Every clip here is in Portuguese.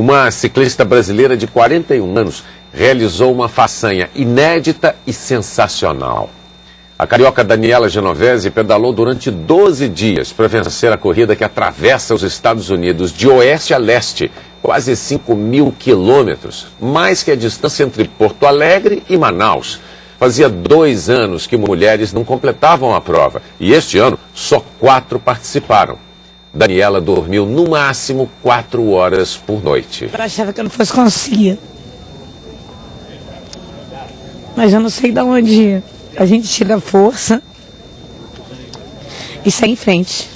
Uma ciclista brasileira de 41 anos realizou uma façanha inédita e sensacional. A carioca Daniela Genovese pedalou durante 12 dias para vencer a corrida que atravessa os Estados Unidos de oeste a leste, quase 5.000 quilômetros, mais que a distância entre Porto Alegre e Manaus. Fazia 2 anos que mulheres não completavam a prova e este ano só 4 participaram. Daniela dormiu no máximo 4 horas por noite. Eu achava que eu não fosse conseguir. Mas eu não sei de onde a gente tira a força e segue em frente.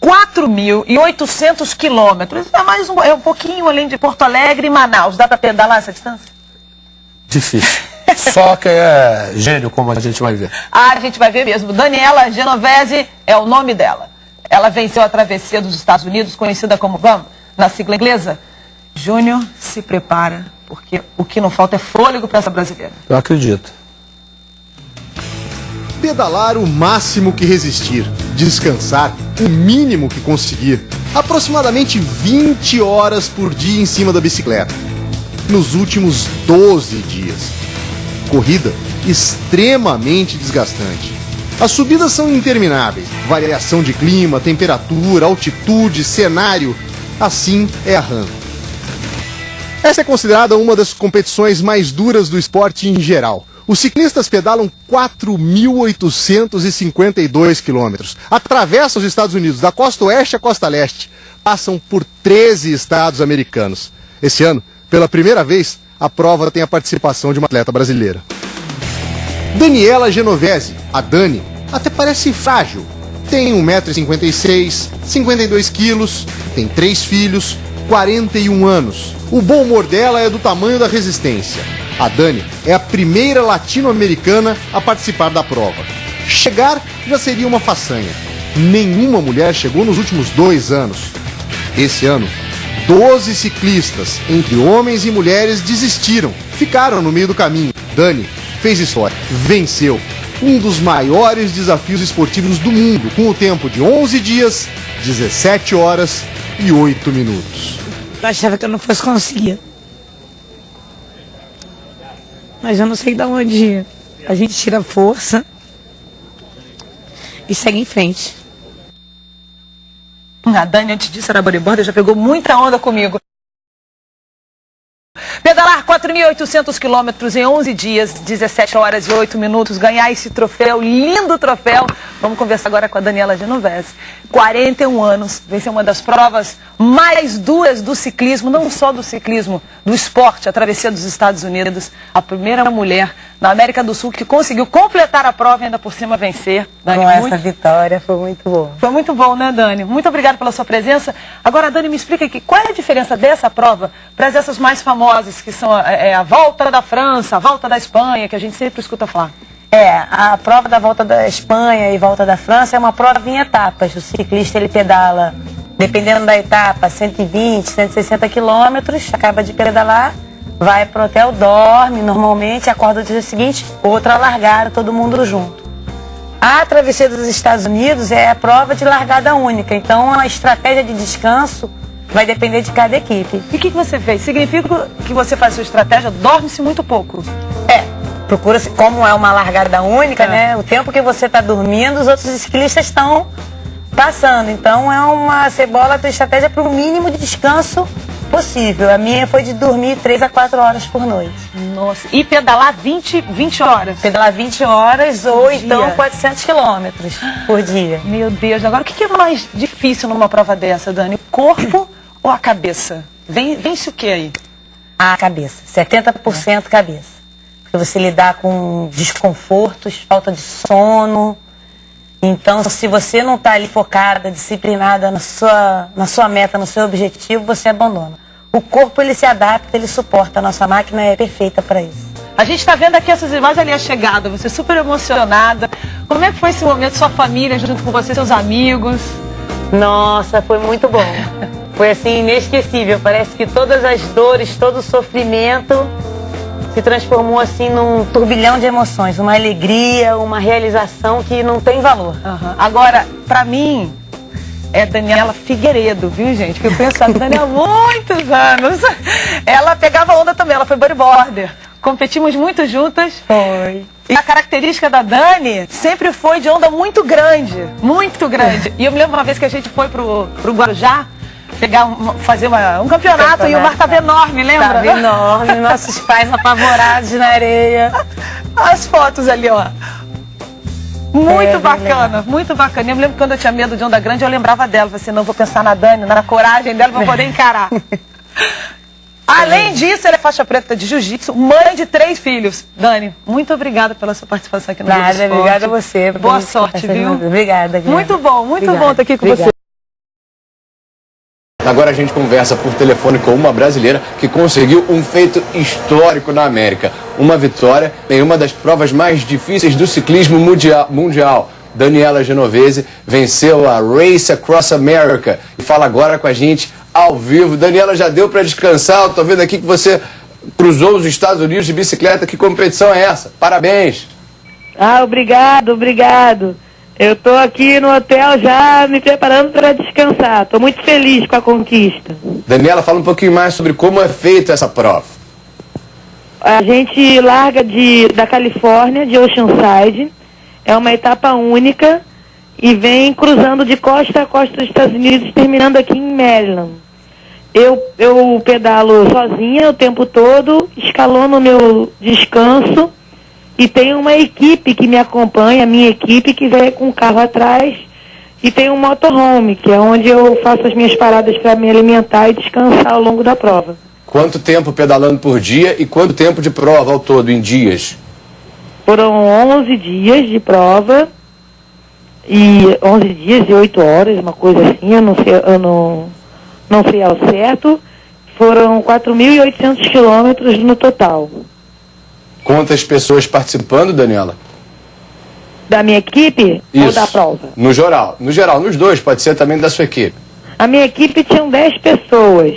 4.800 quilômetros. É um pouquinho além de Porto Alegre e Manaus. Dá para pedalar essa distância? Difícil. Só que é gênio, como a gente vai ver. Ah, a gente vai ver mesmo. Daniela Genovese é o nome dela. Ela venceu a travessia dos Estados Unidos, conhecida como VAM, na sigla inglesa. Júnior, se prepara, porque o que não falta é fôlego para essa brasileira. Eu acredito. Pedalar o máximo que resistir, descansar o mínimo que conseguir, aproximadamente 20 horas por dia em cima da bicicleta. Nos últimos 12 dias. Corrida extremamente desgastante. As subidas são intermináveis. Variação de clima, temperatura, altitude, cenário. Assim é a RAM. Essa é considerada uma das competições mais duras do esporte em geral. Os ciclistas pedalam 4.852 quilômetros. Atravessam os Estados Unidos da costa oeste à costa leste. Passam por 13 estados americanos. Esse ano, pela primeira vez, a prova tem a participação de uma atleta brasileira. Daniela Genovese, a Dani, até parece frágil. Tem 1,56 m, 52 quilos, tem 3 filhos, 41 anos. O bom humor dela é do tamanho da resistência. A Dani é a primeira latino-americana a participar da prova. Chegar já seria uma façanha. Nenhuma mulher chegou nos últimos 2 anos. Esse ano, 12 ciclistas, entre homens e mulheres, desistiram. Ficaram no meio do caminho. Dani fez história, venceu um dos maiores desafios esportivos do mundo, com o tempo de 11 dias, 17 horas e 8 minutos. Eu achava que eu não fosse conseguir. Mas eu não sei de onde a gente tira a força e segue em frente. A Dani, antes disso, era bodyboarder, já pegou muita onda comigo. Pedalar 4.800 quilômetros em 11 dias, 17 horas e 8 minutos, ganhar esse troféu, lindo troféu. Vamos conversar agora com a Daniela Genovese. 41 anos, venceu uma das provas mais duras do ciclismo, não só do ciclismo, do esporte, a travessia dos Estados Unidos. A primeira mulher na América do Sul que conseguiu completar a prova e ainda por cima vencer. Dani, essa vitória foi muito boa. Foi muito bom, né, Dani? Muito obrigada pela sua presença. Agora, Dani, me explica aqui, qual é a diferença dessa prova para essas mais famosas, que são a Volta da França, a Volta da Espanha, que a gente sempre escuta falar? A prova da Volta da Espanha e Volta da França é uma prova em etapas. O ciclista, ele pedala, dependendo da etapa, 120, 160 quilômetros, acaba de pedalar, vai pro hotel, dorme normalmente, acorda no dia seguinte, outra largada, todo mundo junto. A travessia dos Estados Unidos é a prova de largada única, então a estratégia de descanso vai depender de cada equipe. E o que você fez? Significa que você faz sua estratégia, dorme-se muito pouco? Procura-se, como é uma largada única, né? O tempo que você está dormindo, os outros ciclistas estão passando. Então você bola a tua estratégia para o mínimo de descanso possível. A minha foi de dormir 3 a 4 horas por noite. Nossa, e pedalar 20 horas? Pedalar 20 horas ou então 400 quilômetros por dia. Meu Deus, agora o que é mais difícil numa prova dessa, Dani? O corpo ou a cabeça? Vence o que aí? A cabeça, 70% cabeça. Porque você lidar com desconfortos, falta de sono. Então, se você não está ali focada, disciplinada na sua meta, no seu objetivo, você abandona. O corpo, ele se adapta, ele suporta. A nossa máquina é perfeita para isso. A gente está vendo aqui essas imagens ali, a chegada, você super emocionada. Como é que foi esse momento, sua família junto com você, seus amigos? Nossa, foi muito bom. Foi assim, inesquecível. Parece que todas as dores, todo o sofrimento se transformou assim num turbilhão de emoções, uma alegria, uma realização que não tem valor. Agora, para mim, é Daniela Figueiredo, viu, gente? Que eu penso a Daniela há muitos anos. Ela pegava onda também, ela foi bodyboarder. Competimos muito juntas. Foi. E a característica da Dani sempre foi de onda muito grande, muito grande. E eu me lembro uma vez que a gente foi pro Guarujá fazer um campeonato e o mar estava enorme, lembra? Estava enorme, nossos pais apavorados na areia. As fotos ali, ó. Muito bacana, muito bacana. Eu me lembro que quando eu tinha medo de onda grande, eu lembrava dela. Eu falei assim, não, vou pensar na Dani, na coragem dela pra poder encarar. Além disso, ela é faixa preta de jiu-jitsu, mãe de 3 filhos. Dani, muito obrigada pela sua participação aqui no Globo Esporte. Obrigada a você. Boa sorte, viu? Obrigada. Muito bom estar aqui com você. Agora a gente conversa por telefone com uma brasileira que conseguiu um feito histórico na América. Uma vitória em uma das provas mais difíceis do ciclismo mundial. Daniela Genovese venceu a Race Across America e fala agora com a gente ao vivo. Daniela, já deu para descansar? Eu tô vendo aqui que você cruzou os Estados Unidos de bicicleta. Que competição é essa? Parabéns! Ah, obrigado. Eu tô aqui no hotel já me preparando para descansar. Tô muito feliz com a conquista. Daniela, fala um pouquinho mais sobre como é feita essa prova. A gente larga da Califórnia, de Oceanside. É uma etapa única e vem cruzando de costa a costa dos Estados Unidos, terminando aqui em Maryland. Eu pedalo sozinha o tempo todo, escalono o meu descanso e tenho uma equipe que me acompanha, a minha equipe, que vem com o carro atrás, e tem um motorhome, que é onde eu faço as minhas paradas para me alimentar e descansar ao longo da prova. Quanto tempo pedalando por dia e quanto tempo de prova ao todo, em dias? Foram 11 dias de prova, e 11 dias e 8 horas, uma coisa assim, eu não sei ao certo. Foram 4.800 quilômetros no total. Quantas pessoas participando, Daniela? Da minha equipe? Isso. Ou da prova? No geral, nos dois, pode ser também da sua equipe. A minha equipe tinha 10 pessoas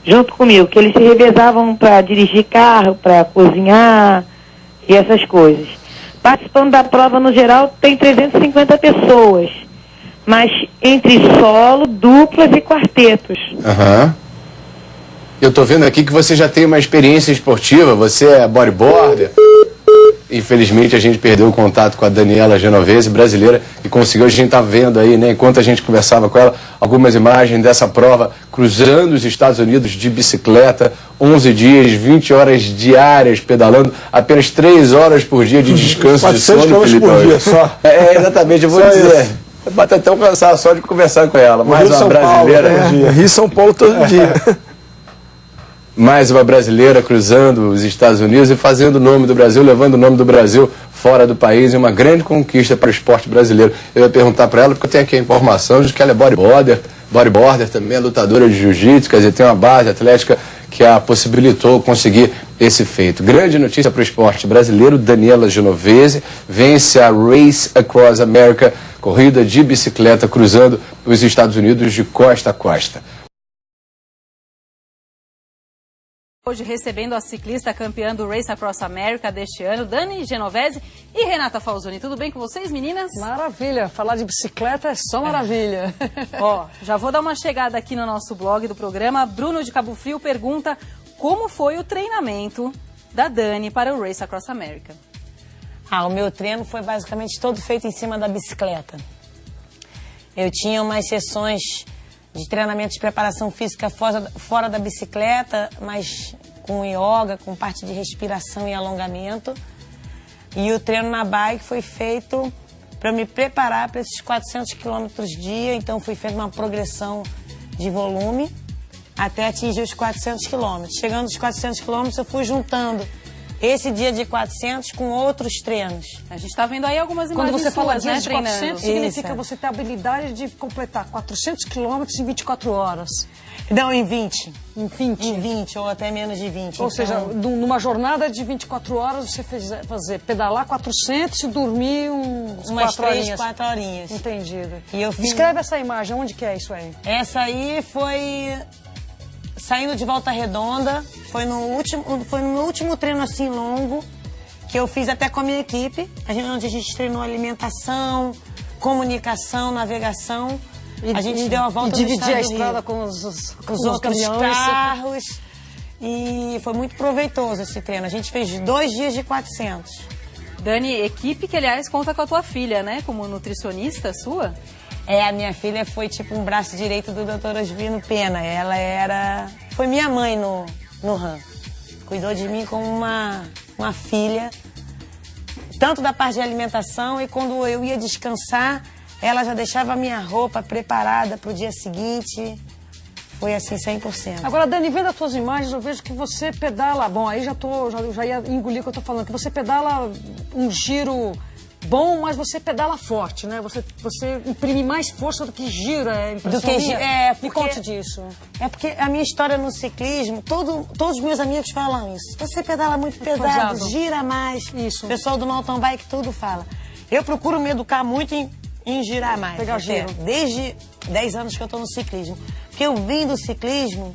junto comigo, que eles se revezavam para dirigir carro, para cozinhar e essas coisas. Participando da prova no geral tem 350 pessoas, mas entre solo, duplas e quartetos. Aham. Eu tô vendo aqui que você já tem uma experiência esportiva, você é bodyboarder. Infelizmente a gente perdeu o contato com a Daniela Genovese, brasileira, e conseguiu, a gente tá vendo aí, né, enquanto a gente conversava com ela, algumas imagens dessa prova, cruzando os Estados Unidos de bicicleta, 11 dias, 20 horas diárias pedalando, apenas 3 horas por dia de descanso de sono, Felipe. por dia só. É, exatamente, eu vou Só dizer. isso. Bate até um cansaço só de conversar com ela. Mais uma brasileira. Rio São Paulo todo dia. Mais uma brasileira cruzando os Estados Unidos e fazendo o nome do Brasil, levando o nome do Brasil fora do país, e uma grande conquista para o esporte brasileiro. Eu ia perguntar para ela, porque eu tenho aqui a informação de que ela é bodyboarder também, é lutadora de jiu-jitsu, quer dizer, tem uma base atlética que a possibilitou conseguir esse feito. Grande notícia para o esporte brasileiro. Daniela Genovese vence a Race Across America, corrida de bicicleta cruzando os Estados Unidos de costa a costa. Hoje recebendo a ciclista campeã do Race Across America deste ano, Dani Genovese e Renata Falzoni. Tudo bem com vocês, meninas? Maravilha, falar de bicicleta é só maravilha. Ó, já vou dar uma chegada aqui no nosso blog do programa. Bruno de Cabo Frio pergunta como foi o treinamento da Dani para o Race Across America. O meu treino foi basicamente todo feito em cima da bicicleta. Eu tinha umas sessões de treinamento de preparação física fora da bicicleta, mas com yoga, com parte de respiração e alongamento. E o treino na bike foi feito para me preparar para esses 400 quilômetros dia. Então fui feita uma progressão de volume até atingir os 400 quilômetros. Chegando aos 400 quilômetros, eu fui juntando esse dia de 400 com outros treinos. A gente está vendo aí algumas imagens. Quando você fala suas, dia né, de 400, significa Isso. você ter a habilidade de completar 400 quilômetros em 24 horas. Não, em 20. Em 20. Em 20, ou até menos de 20. Ou seja, numa jornada de 24 horas, você pedalar 400 e dormir umas 4 horinhas. 4 horinhas. Entendido. E eu fiz... Descreve essa imagem, onde que é isso aí? Essa aí foi saindo de Volta Redonda, foi no meu último treino assim longo, que eu fiz até com a minha equipe, onde a gente treinou alimentação, comunicação, navegação. E, a gente deu a volta e dividir a Estado estrada Rio, com os outros caminhões. carros. E foi muito proveitoso esse treino. A gente fez 2 dias de 400. Dani, equipe que, aliás, conta com a tua filha, né? Como nutricionista sua. A minha filha foi tipo um braço direito do Dr. Osvino Pena. Ela foi minha mãe no RAM. Cuidou de mim como uma filha. Tanto da parte de alimentação, e quando eu ia descansar, ela já deixava a minha roupa preparada para o dia seguinte. Foi assim, 100%. Agora, Dani, vendo as tuas imagens, eu vejo que você pedala... Bom, aí já ia engolir o que eu tô falando. Que você pedala um giro bom, mas você pedala forte, né? Você imprime mais força do que gira. É impressão minha? Me conte disso. É porque a minha história no ciclismo, todos os meus amigos falam isso. Você pedala muito pesado, gira mais. Isso. O pessoal do mountain bike tudo fala. Eu procuro me educar muito em girar mais. Pegar giro. Desde 10 anos que eu tô no ciclismo. Porque eu vim do ciclismo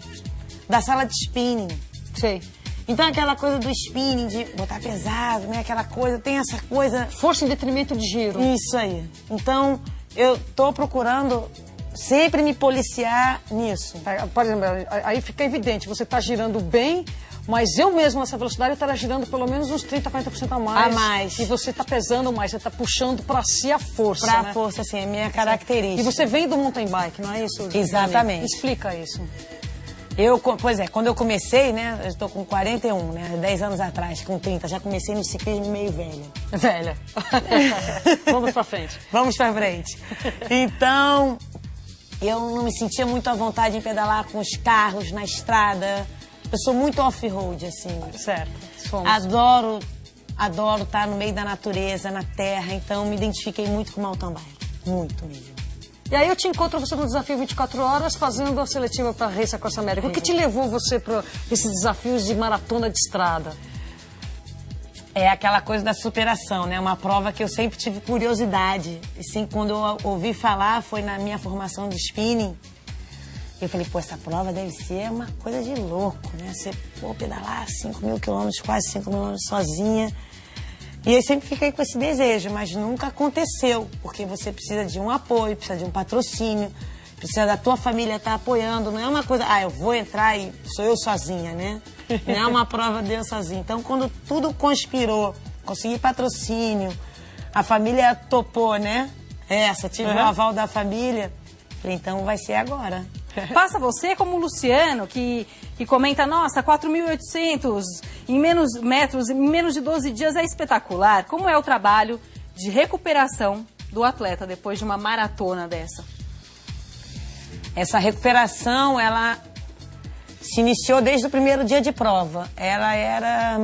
da sala de spinning. Sei. Então aquela coisa do spinning, de botar pesado, né? Aquela coisa, tem essa coisa... Força em detrimento de giro. Isso aí. Então, eu tô procurando sempre me policiar nisso. Por exemplo, aí fica evidente, você tá girando bem, mas eu mesmo nessa velocidade eu estaria girando pelo menos uns 30%, 40% a mais. A mais. E você tá pesando mais, você tá puxando pra si a força, Pra né? força, assim, é minha característica. E você vem do mountain bike, não é isso? Exatamente. Dani? Explica isso. Pois é, quando eu comecei, né, eu estou com 41, né, 10 anos atrás, com 30, já comecei no ciclismo meio velha. Velha. Vamos pra frente. Vamos pra frente. Então, eu não me sentia muito à vontade em pedalar com os carros na estrada. Eu sou muito off-road, assim. Certo. Somos. Adoro estar no meio da natureza, na terra, então me identifiquei muito com mountain bike. Muito mesmo. E aí eu te encontro você no Desafio 24 Horas fazendo a seletiva para Race Across America. O que te levou você para esses desafios de maratona de estrada? É aquela coisa da superação, né? Uma prova que eu sempre tive curiosidade. E sempre quando eu ouvi falar, foi na minha formação de spinning. Eu falei, pô, essa prova deve ser uma coisa de louco, né? Você, pedalar 5.000 quilômetros, quase 5 mil quilômetros sozinha. E eu sempre fiquei com esse desejo, mas nunca aconteceu, porque você precisa de um apoio, precisa de um patrocínio, precisa da tua família estar apoiando. Não é uma coisa, eu vou entrar e sou eu sozinha, né? Não é uma prova de eu sozinha. Então, quando tudo conspirou, consegui patrocínio, a família topou, né? Tive o aval da família, falei, então vai ser agora. Passa você como o Luciano, que comenta, nossa, 4.800 em menos metros, em menos de 12 dias é espetacular. Como é o trabalho de recuperação do atleta depois de uma maratona dessa? Essa recuperação, ela se iniciou desde o primeiro dia de prova. Ela era...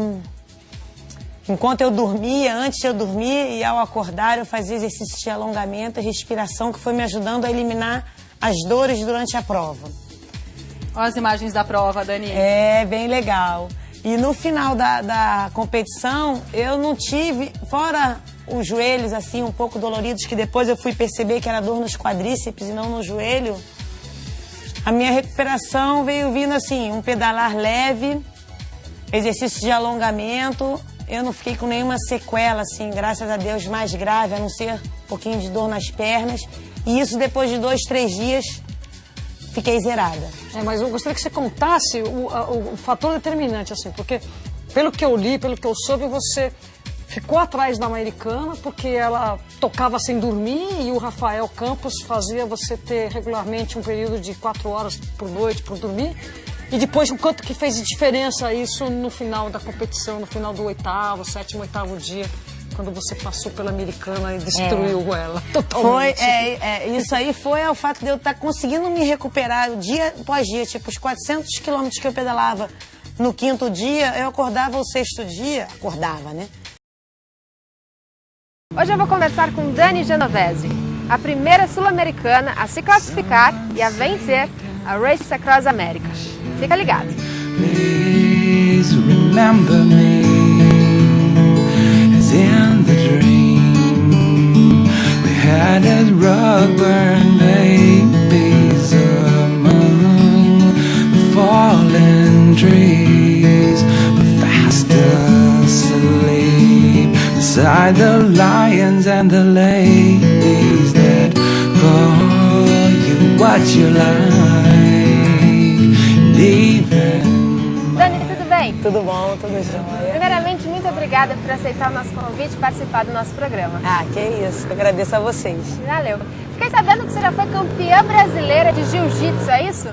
Enquanto eu dormia, antes de eu dormir e ao acordar, eu fazia exercícios de alongamento e respiração que foi me ajudando a eliminar as dores durante a prova. Olha as imagens da prova, Dani. É, bem legal. E no final da competição, eu não tive, fora os joelhos assim um pouco doloridos, que depois eu fui perceber que era dor nos quadríceps e não no joelho, a minha recuperação veio vindo assim, um pedalar leve, exercício de alongamento. Eu não fiquei com nenhuma sequela, assim, graças a Deus, mais grave, a não ser um pouquinho de dor nas pernas. E isso depois de 2, 3 dias, fiquei zerada. Mas eu gostaria que você contasse o fator determinante, assim, porque pelo que eu li, pelo que eu soube, você ficou atrás da americana porque ela tocava sem dormir e o Rafael Campos fazia você ter regularmente um período de 4 horas por noite por dormir. E depois, o quanto que fez de diferença isso no final da competição, no final do 8º, 7º, 8º dia, quando você passou pela americana e destruiu ela totalmente. Isso aí foi o fato de eu estar conseguindo me recuperar dia após dia, tipo os 400 quilômetros que eu pedalava no 5º dia, eu acordava o 6º dia, né? Hoje eu vou conversar com Dani Genovese, a primeira sul-americana a se classificar e a vencer a Race Across America. Fica ligado. Please remember me as in the dream we had as rubber babies among the fallen trees, but fast asleep beside the lions and the ladies that call you what you like, leaving. Dani, tudo bem? Tudo bom, tudo jóia. Primeiramente, muito obrigada por aceitar o nosso convite e participar do nosso programa. Ah, que isso. Eu agradeço a vocês. Valeu. Fiquei sabendo que você já foi campeã brasileira de jiu-jitsu, é isso?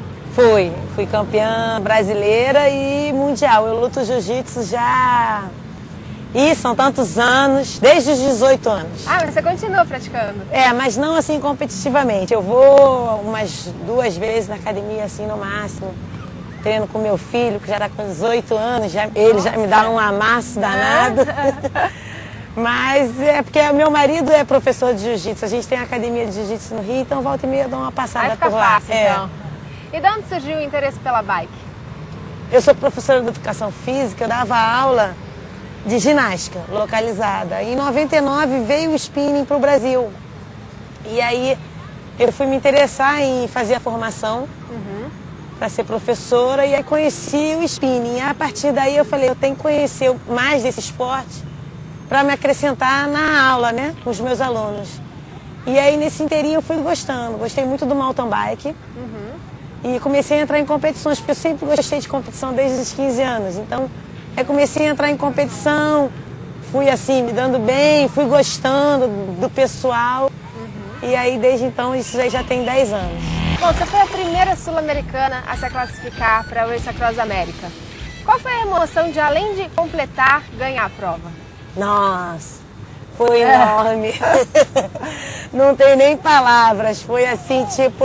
Fui campeã brasileira e mundial. Eu luto jiu-jitsu já... Ih, são tantos anos, desde os 18 anos. Ah, mas você continua praticando? É, mas não assim competitivamente. Eu vou umas 2 vezes na academia, assim, no máximo. Treino com meu filho, que já está com 18 anos, ele já me dá um amasso danado. Mas é porque meu marido é professor de jiu-jitsu. A gente tem a academia de jiu-jitsu no Rio, então volta e meia eu dou uma passada por lá. Fácil, então. E de onde surgiu o interesse pela bike? Eu sou professora de educação física, eu dava aula de ginástica localizada. Em 99 veio o spinning para o Brasil. E aí eu fui me interessar em fazer a formação para ser professora e aí conheci o spinning. E a partir daí eu falei, eu tenho que conhecer mais desse esporte para me acrescentar na aula, né, com os meus alunos. E aí nesse inteirinho eu fui gostando. Gostei muito do mountain bike. E comecei a entrar em competições, porque eu sempre gostei de competição desde os 15 anos. Então, eu comecei a entrar em competição, fui assim, me dando bem, fui gostando do pessoal. E aí, desde então, isso já tem 10 anos. Bom, você foi a primeira sul-americana a se classificar para a Race Across America. Qual foi a emoção de, além de completar, ganhar a prova? Nossa, foi enorme. Não tem nem palavras. Foi assim, tipo...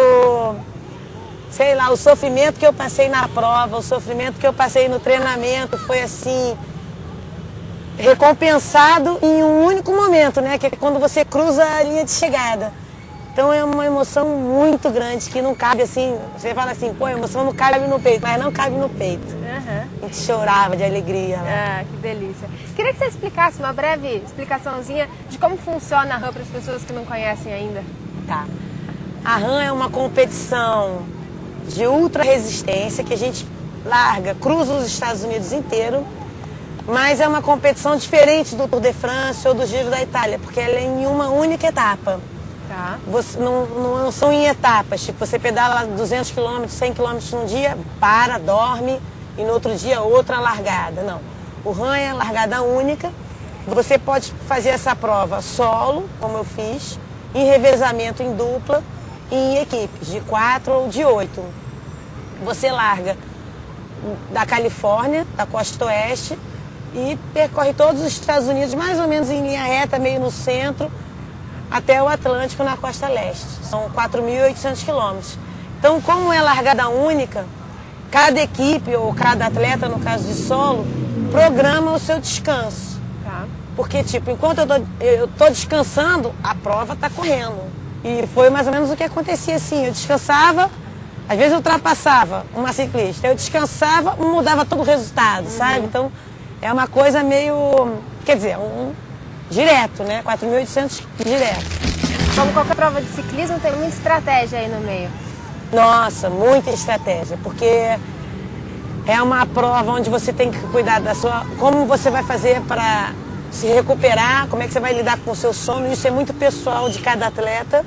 Sei lá, o sofrimento que eu passei na prova, o sofrimento que eu passei no treinamento foi assim, recompensado em um único momento, né? Que é quando você cruza a linha de chegada. Então é uma emoção muito grande que não cabe assim, você fala assim, pô, a emoção não cabe no peito, mas não cabe no peito. A gente chorava de alegria. Ah, que delícia. Queria que você explicasse uma breve explicaçãozinha de como funciona a RAM para as pessoas que não conhecem ainda. Tá. A RAM é uma competição de ultra resistência que a gente larga, cruza os Estados Unidos inteiro, mas é uma competição diferente do Tour de France ou do Giro da Itália, porque ela é em uma única etapa. Tá. Você, não são em etapas, tipo, você pedala 200 km, 100 km num dia, para, dorme, e no outro dia outra largada. Não, o RAM é largada única, você pode fazer essa prova solo, como eu fiz, em revezamento em dupla, em equipes de 4 ou de 8. Você larga da Califórnia, da costa oeste, e percorre todos os Estados Unidos, mais ou menos em linha reta, meio no centro, até o Atlântico, na costa leste. São 4.800 quilômetros. Então, como é largada única, cada equipe ou cada atleta, no caso de solo, programa o seu descanso. Tá. Porque, tipo, enquanto eu tô descansando, a prova está correndo. E foi mais ou menos o que acontecia assim, eu descansava, às vezes eu ultrapassava uma ciclista, eu descansava, mudava todo o resultado, sabe? Então é uma coisa meio, quer dizer, direto, né? 4.800 direto. Como qualquer prova de ciclismo, tem muita estratégia aí no meio. Nossa, muita estratégia, porque é uma prova onde você tem que cuidar da sua... Como você vai fazer para se recuperar, como é que você vai lidar com o seu sono, isso é muito pessoal de cada atleta.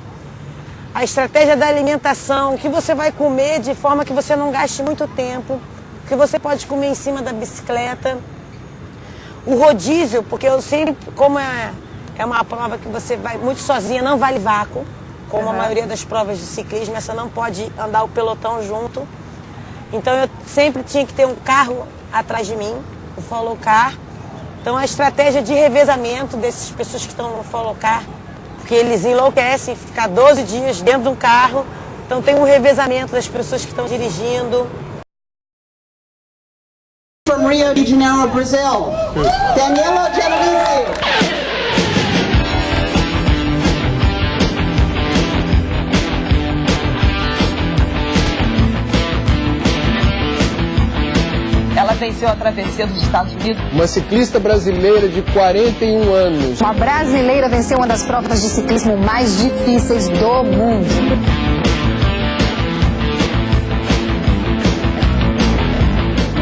A estratégia da alimentação, o que você vai comer de forma que você não gaste muito tempo, o que você pode comer em cima da bicicleta. O rodízio, porque eu sempre, como é uma prova que você vai muito sozinha, não vale vácuo, como a maioria das provas de ciclismo, essa não pode andar o pelotão junto. Então eu sempre tinha que ter um carro atrás de mim, o follow car. Então a estratégia de revezamento dessas pessoas que estão no follow car, porque eles enlouquecem, ficar 12 dias dentro de um carro. Então tem um revezamento das pessoas que estão dirigindo. From Rio de Janeiro, Brazil, Daniela Genovese. Ela venceu a travessia dos Estados Unidos. Uma ciclista brasileira de 41 anos. Uma brasileira venceu uma das provas de ciclismo mais difíceis do mundo.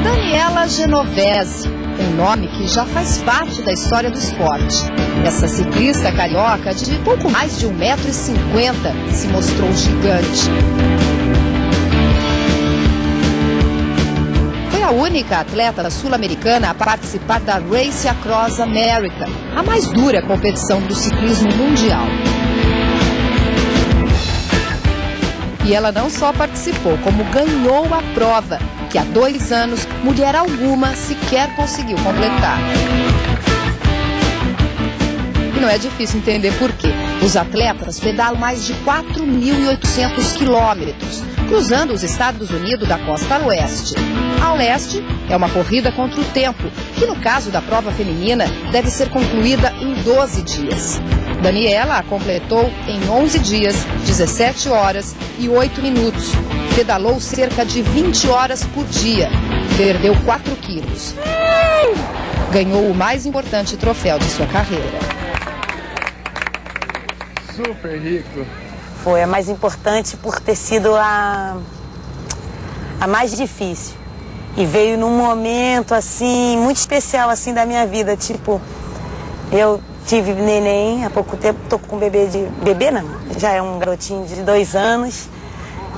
Daniela Genovese, um nome que já faz parte da história do esporte. Essa ciclista carioca de pouco mais de 1,50 m se mostrou gigante. a única atleta sul-americana a participar da Race Across America, a mais dura competição do ciclismo mundial. E ela não só participou, como ganhou a prova, que há 2 anos mulher alguma sequer conseguiu completar. E não é difícil entender por quê. Os atletas pedalam mais de 4.800 quilômetros, cruzando os Estados Unidos da costa oeste. A leste é uma corrida contra o tempo, que no caso da prova feminina deve ser concluída em 12 dias. Daniela a completou em 11 dias, 17 horas e 8 minutos. Pedalou cerca de 20 horas por dia. Perdeu 4 quilos. Ganhou o mais importante troféu de sua carreira. Super rico. Foi a mais importante por ter sido a mais difícil. E veio num momento, assim, muito especial, assim, da minha vida. Tipo, eu tive neném há pouco tempo, tô com um bebê Bebê não, já é um garotinho de 2 anos.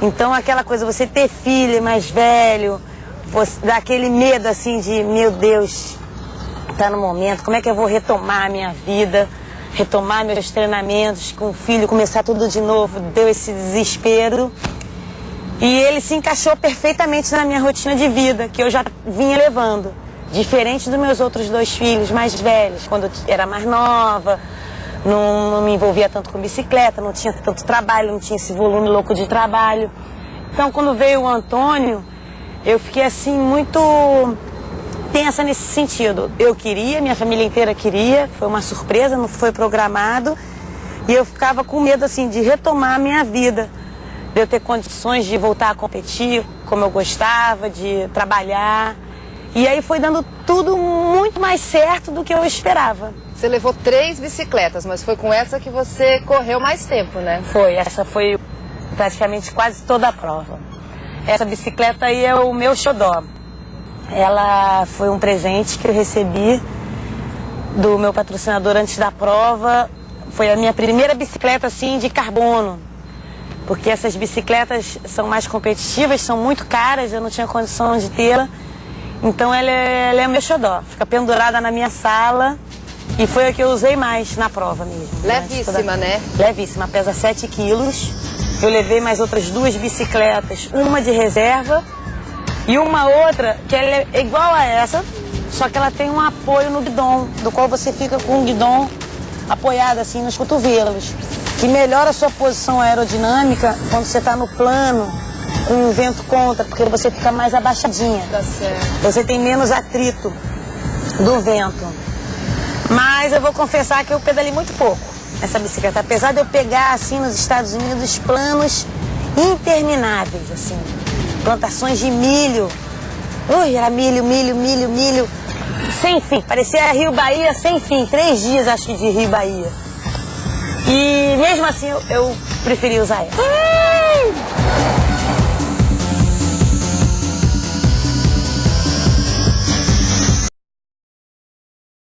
Então, aquela coisa, você ter filho mais velho, você dá aquele medo, assim, de, meu Deus, tá no momento, como é que eu vou retomar a minha vida, retomar meus treinamentos com o filho, começar tudo de novo, deu esse desespero. E ele se encaixou perfeitamente na minha rotina de vida, que eu já vinha levando. Diferente dos meus outros 2 filhos mais velhos, quando eu era mais nova, não me envolvia tanto com bicicleta, não tinha tanto trabalho, não tinha esse volume louco de trabalho. Então, quando veio o Antônio, eu fiquei assim muito tensa nesse sentido. Eu queria, minha família inteira queria, foi uma surpresa, não foi programado. E eu ficava com medo assim de retomar a minha vida, de eu ter condições de voltar a competir como eu gostava, de trabalhar. E aí foi dando tudo muito mais certo do que eu esperava. Você levou 3 bicicletas, mas foi com essa que você correu mais tempo, né? Foi, essa foi praticamente quase toda a prova. Essa bicicleta aí é o meu xodó. Ela foi um presente que eu recebi do meu patrocinador antes da prova. Foi a minha primeira bicicleta assim de carbono. Porque essas bicicletas são mais competitivas, são muito caras, eu não tinha condição de tê-la. Então ela é o meu xodó, fica pendurada na minha sala e foi a que eu usei mais na prova mesmo. Levíssima, né? Levíssima, pesa 7 quilos. Eu levei mais outras 2 bicicletas, uma de reserva e uma outra que ela é igual a essa, só que ela tem um apoio no guidão, do qual você fica com o guidão apoiado assim nos cotovelos, que melhora a sua posição aerodinâmica quando você está no plano, com o vento contra, porque você fica mais abaixadinha. Tá certo. Você tem menos atrito do vento. Mas eu vou confessar que eu pedalei muito pouco essa bicicleta. Apesar de eu pegar, assim, nos Estados Unidos, planos intermináveis, assim. Plantações de milho. Ui, era milho, milho, milho, milho. Sem fim. Parecia Rio Bahia sem fim. 3 dias, acho que, de Rio Bahia. E mesmo assim, eu preferi usar essa.